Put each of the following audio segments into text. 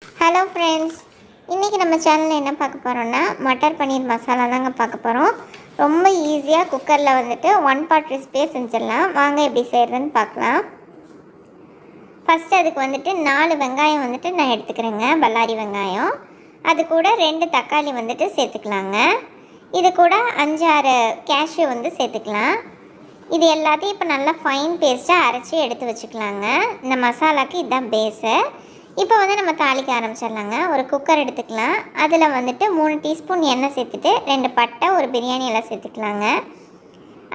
Hello friends, இன்றைக்கி நம்ம சேனலில் என்ன பார்க்க போகிறோன்னா மட்டர் பன்னீர் மசாலா தாங்க பார்க்க போகிறோம். ரொம்ப ஈஸியாக குக்கரில் வந்துட்டு 1 பாட் ரெசிபியே செஞ்சிடலாம். வாங்க எப்படி செய்கிறதுன்னு பார்க்கலாம். ஃபஸ்ட்டு அதுக்கு வந்துட்டு 4 வெங்காயம் வந்துட்டு நான் எடுத்துக்கிறேங்க, பல்லாரி வெங்காயம். அது கூட 2 தக்காளி வந்துட்டு சேர்த்துக்கலாங்க. இது கூட 5-6 கேஷ்யூ வந்து சேர்த்துக்கலாம். இது எல்லாத்தையும் இப்போ நல்லா ஃபைன் பேஸ்ட்டாக அரைச்சி எடுத்து வச்சுக்கலாங்க. இந்த மசாலாவுக்கு இதுதான் பேஸு. இப்போ வந்து நம்ம தாளிக்க ஆரம்பிச்சிடலாங்க. ஒரு குக்கர் எடுத்துக்கலாம். அதில் வந்துட்டு 3 டீஸ்பூன் எண்ணெய் சேர்த்துட்டு 2 பட்டை, ஒரு பிரியாணி எல்லாம் சேர்த்துக்கலாங்க.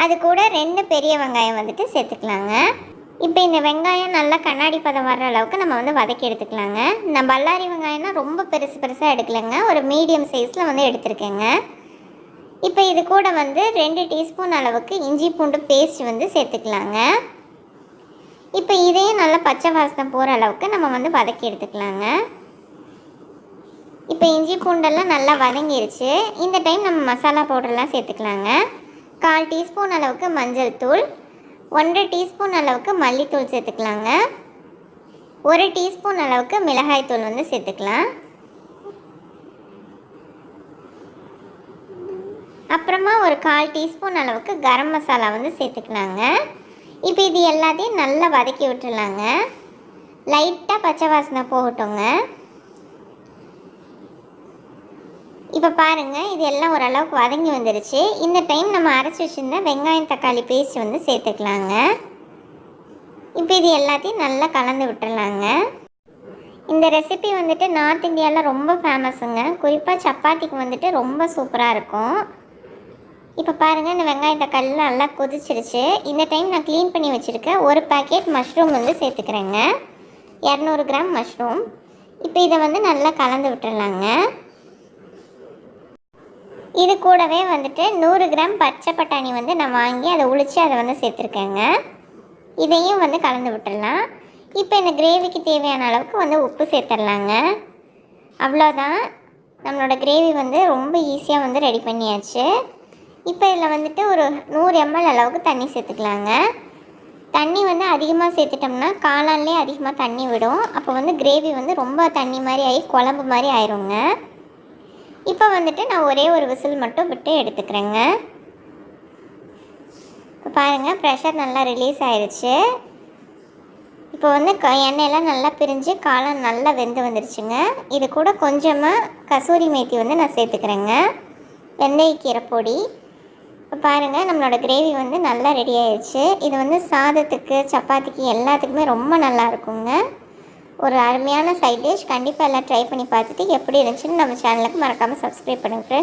அது கூட 2 பெரிய வெங்காயம் வந்துட்டு சேர்த்துக்கலாங்க. இப்போ இந்த வெங்காயம் நல்லா கண்ணாடி பதம் வர்ற அளவுக்கு நம்ம வந்து வதக்கி எடுத்துக்கலாங்க. நான் பல்லாரி வெங்காயம்னா ரொம்ப பெருசாக எடுக்கலைங்க, ஒரு மீடியம் சைஸில் வந்து எடுத்துருக்கேங்க. இப்போ இது கூட வந்து 2 டீஸ்பூன் அளவுக்கு இஞ்சி பூண்டு பேஸ்ட் வந்து சேர்த்துக்கலாங்க. இப்போ இதையும் நல்லா பச்சை வாசனை போகிற அளவுக்கு நம்ம வந்து வதக்கி எடுத்துக்கலாங்க. இப்போ இஞ்சி பூண்டெல்லாம் நல்லா வதங்கிருச்சு. இந்த டைம் நம்ம மசாலா பவுடர்லாம் சேர்த்துக்கலாங்க. 1/4 டீஸ்பூன் அளவுக்கு மஞ்சள் தூள், 1 டீஸ்பூன் அளவுக்கு மல்லித்தூள் சேர்த்துக்கலாங்க. 1 டீஸ்பூன் அளவுக்கு மிளகாய் தூள் வந்து சேர்த்துக்கலாம். அப்புறமா ஒரு 1/4 டீஸ்பூன் அளவுக்கு கரம் மசாலா வந்து சேர்த்துக்கலாங்க. இப்போ இது எல்லாத்தையும் நல்லா வதக்கி விட்டுடலாங்க. லைட்டாக பச்சை வாசனை போகட்டுங்க. இப்போ பாருங்கள், இது எல்லாம் ஓரளவுக்கு வதங்கி வந்துருச்சு. இந்த டைம் நம்ம அரைச்சி வச்சுருந்த வெங்காயம் தக்காளி பேஸ்ட் வந்து சேர்த்துக்கலாங்க. இப்போ இது எல்லாத்தையும் நல்லா கலந்து விட்டுடலாங்க. இந்த ரெசிபி வந்துட்டு நார்த் இந்தியாவில் ரொம்ப ஃபேமஸுங்க. குறிப்பாக சப்பாத்திக்கு வந்துட்டு ரொம்ப சூப்பராக இருக்கும். இப்போ பாருங்கள், இந்த வெங்காயம் தக்காளி நல்லா கொதிச்சிருச்சு. இந்த டைம் நான் க்ளீன் பண்ணி வச்சுருக்கேன் ஒரு பேக்கெட் மஷ்ரூம் வந்து சேர்த்துக்கிறேங்க, 200 கிராம் மஷ்ரூம். இப்போ இதை வந்து நல்லா கலந்து விட்டுடலாங்க. இது கூடவே வந்துட்டு 100 கிராம் பச்சை பட்டாணி வந்து நான் வாங்கி அதை உளித்து அதை வந்து சேர்த்துருக்கேங்க. இதையும் வந்து கலந்து விட்டுடலாம். இப்போ இந்த கிரேவிக்கு தேவையான அளவுக்கு வந்து உப்பு சேர்த்துடலாங்க. அவ்வளோதான், நம்மளோட கிரேவி வந்து ரொம்ப ஈஸியாக வந்து ரெடி பண்ணியாச்சு. இப்போ இதில் வந்துட்டு ஒரு 100 ml அளவுக்கு தண்ணி சேர்த்துக்கலாங்க. தண்ணி வந்து அதிகமாக சேர்த்துட்டோம்னா காளான்லேயே அதிகமாக தண்ணி விடும். அப்போ வந்து கிரேவி வந்து ரொம்ப தண்ணி மாதிரி ஆகி குழம்பு மாதிரி ஆயிருங்க. இப்போ வந்துட்டு நான் ஒரே ஒரு விசில் மட்டும் விட்டு எடுத்துக்கிறேங்க. இப்போ பாருங்கள், ப்ரெஷர் நல்லா ரிலீஸ் ஆயிடுச்சு. இப்போ வந்து எண்ணெயெல்லாம் நல்லா பிரிஞ்சு காளான் நல்லா வெந்து வந்துருச்சுங்க. இது கூட கொஞ்சமாக கசூரி மேத்தி வந்து நான் சேர்த்துக்கிறேங்க, வெந்தயக்கீரை பொடி. இப்போ பாருங்கள், நம்மளோட கிரேவி வந்து நல்லா ரெடி ஆயிடுச்சு. இது வந்து சாதத்துக்கு, சப்பாத்திக்கு எல்லாத்துக்குமே ரொம்ப நல்லா இருக்குங்க. ஒரு அருமையான சைட் டிஷ். கண்டிப்பாக எல்லாம் ட்ரை பண்ணி பார்த்துட்டு எப்படி இருந்துச்சுன்னு நம்ம சேனலுக்கு மறக்காமல் சப்ஸ்கிரைப் பண்ணுங்கள் ஃப்ரெண்ட்ஸ்.